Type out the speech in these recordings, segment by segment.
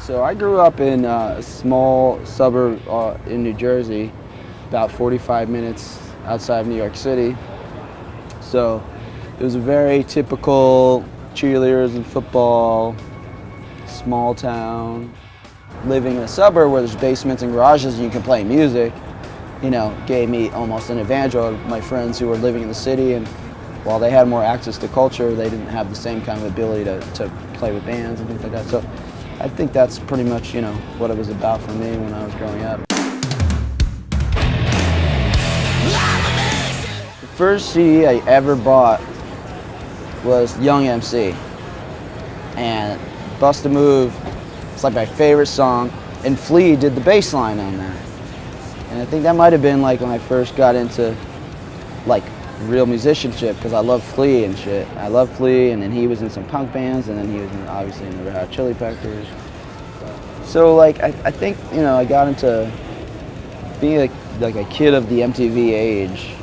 So I grew up in a small suburb in New Jersey, about 45 minutes outside of New York City. So it was a very typical cheerleaders and football, small town. Living in a suburb where there's basements and garages and you can play music, gave me almost an advantage over my friends who were living in the city, and while they had more access to culture, they didn't have the same kind of ability to play with bands and things like that. So I think that's pretty much, what it was about for me when I was growing up. The first CD I ever bought was Young MC, and Bust a Move, it's like my favorite song, and Flea did the bass line on that. And I think that might have been like when I first got into like real musicianship, because I love Flea and shit. I love Flea, and then he was in some punk bands, and then he was obviously in the Red Hot Chili Peppers. So like I think I got into being like a kid of the MTV age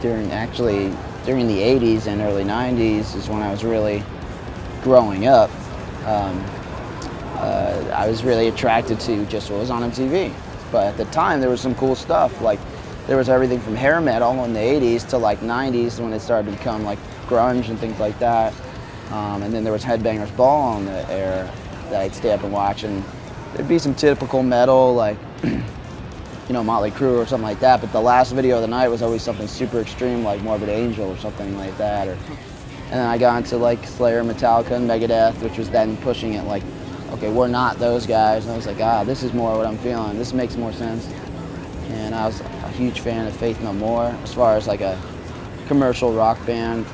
during the 80s and early 90s is when I was really growing up. I was really attracted to just what was on MTV. But at the time, there was some cool stuff. Like, there was everything from hair metal in the 80s to like 90s when it started to become like grunge and things like that. And then there was Headbangers Ball on the air that I'd stay up and watch. And there'd be some typical metal, like, Motley Crue or something like that. But the last video of the night was always something super extreme, like Morbid Angel or something like that. And then I got into like Slayer, Metallica, and Megadeth, which was then pushing it like, okay, we're not those guys. And I was like, this is more what I'm feeling. This makes more sense. And I was a huge fan of Faith No More. As far as like a commercial rock band,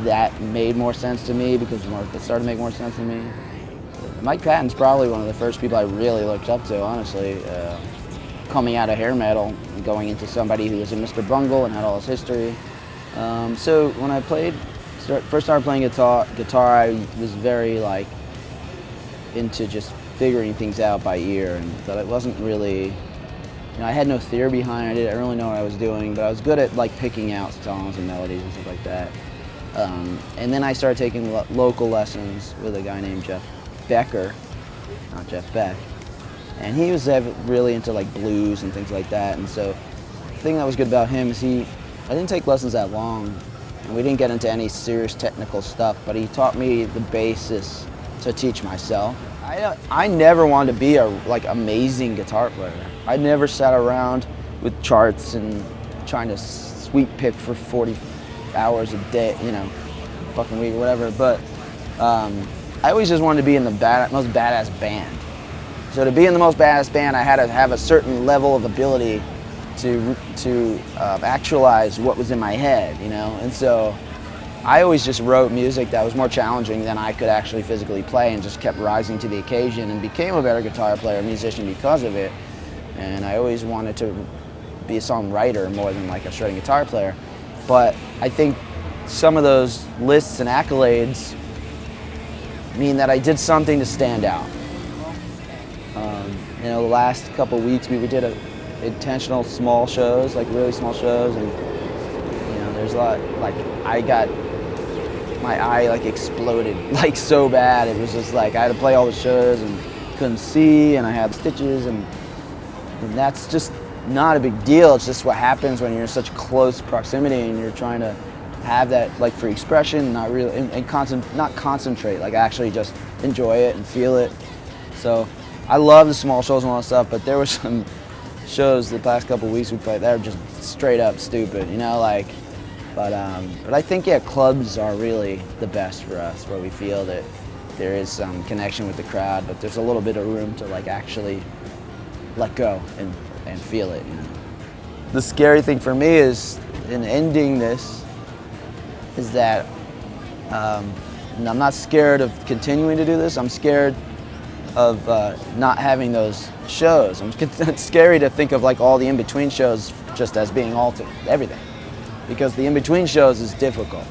that made more sense to me because it started to make more sense to me. Mike Patton's probably one of the first people I really looked up to, honestly. Coming out of hair metal and going into somebody who was a Mr. Bungle and had all his history. So when I first started playing guitar, I was very like into just figuring things out by ear, and that it wasn't really, I had no theory behind it. I didn't really know what I was doing, but I was good at like picking out songs and melodies and stuff like that. And then I started taking local lessons with a guy named Jeff Becker, not Jeff Beck, and he was really into like blues and things like that. And so the thing that was good about him is I didn't take lessons that long, and we didn't get into any serious technical stuff, but he taught me the basis to teach myself. I never wanted to be a amazing guitar player. I never sat around with charts and trying to sweep pick for 40 hours a day, fucking week or whatever. But I always just wanted to be in the most badass band. So to be in the most badass band, I had to have a certain level of ability to actualize what was in my head, And so I always just wrote music that was more challenging than I could actually physically play, and just kept rising to the occasion and became a better guitar player, musician because of it. And I always wanted to be a songwriter more than like a shredding guitar player. But I think some of those lists and accolades mean that I did something to stand out. The last couple weeks we did intentional small shows, like really small shows, and there's a lot, like my eye like exploded like so bad. It was just like I had to play all the shows and couldn't see, and I had stitches, and that's just not a big deal. It's just what happens when you're in such close proximity and you're trying to have that like free expression, not really, and not concentrate, like actually just enjoy it and feel it. So I love the small shows and all that stuff, but there were some shows the past couple of weeks we played that were just straight up stupid, But I think, clubs are really the best for us, where we feel that there is some connection with the crowd, but there's a little bit of room to like actually let go and feel it. The scary thing for me is in ending this is that I'm not scared of continuing to do this. I'm scared of not having those shows. It's scary to think of like all the in-between shows just as being everything. Because the in-between shows is difficult,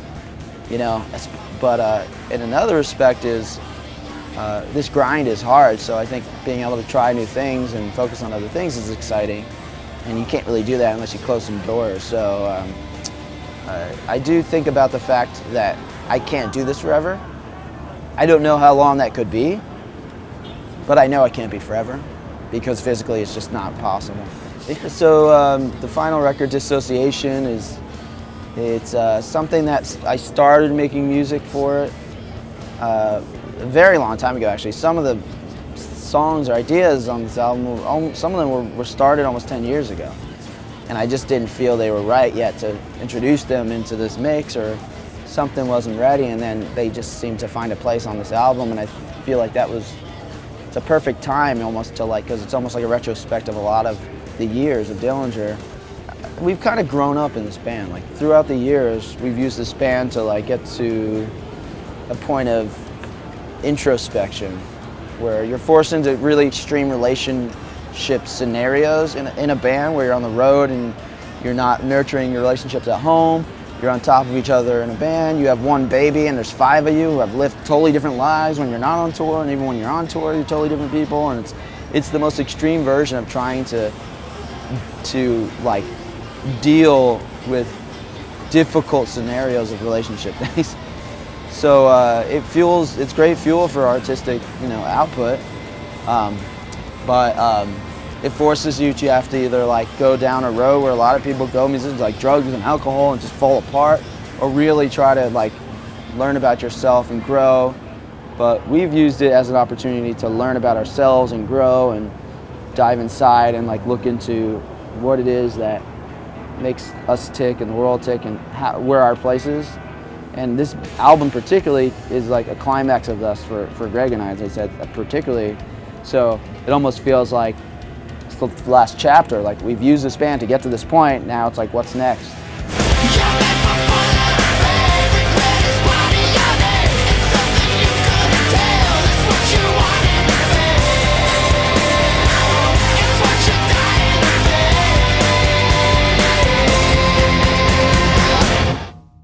But in another respect is, this grind is hard, so I think being able to try new things and focus on other things is exciting, and you can't really do that unless you close some doors. So I do think about the fact that I can't do this forever. I don't know how long that could be, but I know it can't be forever because physically it's just not possible. So the final record, Dissociation, it's something that I started making music for it a very long time ago, actually. Some of the songs or ideas on this album, some of them were started almost 10 years ago. And I just didn't feel they were right yet to introduce them into this mix, or something wasn't ready, and then they just seemed to find a place on this album, and I feel like it's a perfect time almost to because it's almost like a retrospect of a lot of the years of Dillinger. We've kind of grown up in this band. Like throughout the years, we've used this band to get to a point of introspection where you're forced into really extreme relationship scenarios in a band where you're on the road and you're not nurturing your relationships at home. You're on top of each other in a band. You have one baby and there's 5 of you who have lived totally different lives when you're not on tour, and even when you're on tour, you're totally different people. And it's the most extreme version of trying to deal with difficult scenarios of relationship things. So it's great fuel for artistic, output, but it forces you to have to either go down a road where a lot of people go, musicians, like drugs and alcohol, and just fall apart, or really try to learn about yourself and grow. But we've used it as an opportunity to learn about ourselves and grow and dive inside and look into what it is that makes us tick and the world tick, and where our place is. And this album particularly is a climax of this for Greg and I, as I said, particularly. So it almost feels like it's the last chapter. We've used this band to get to this point. Now it's what's next?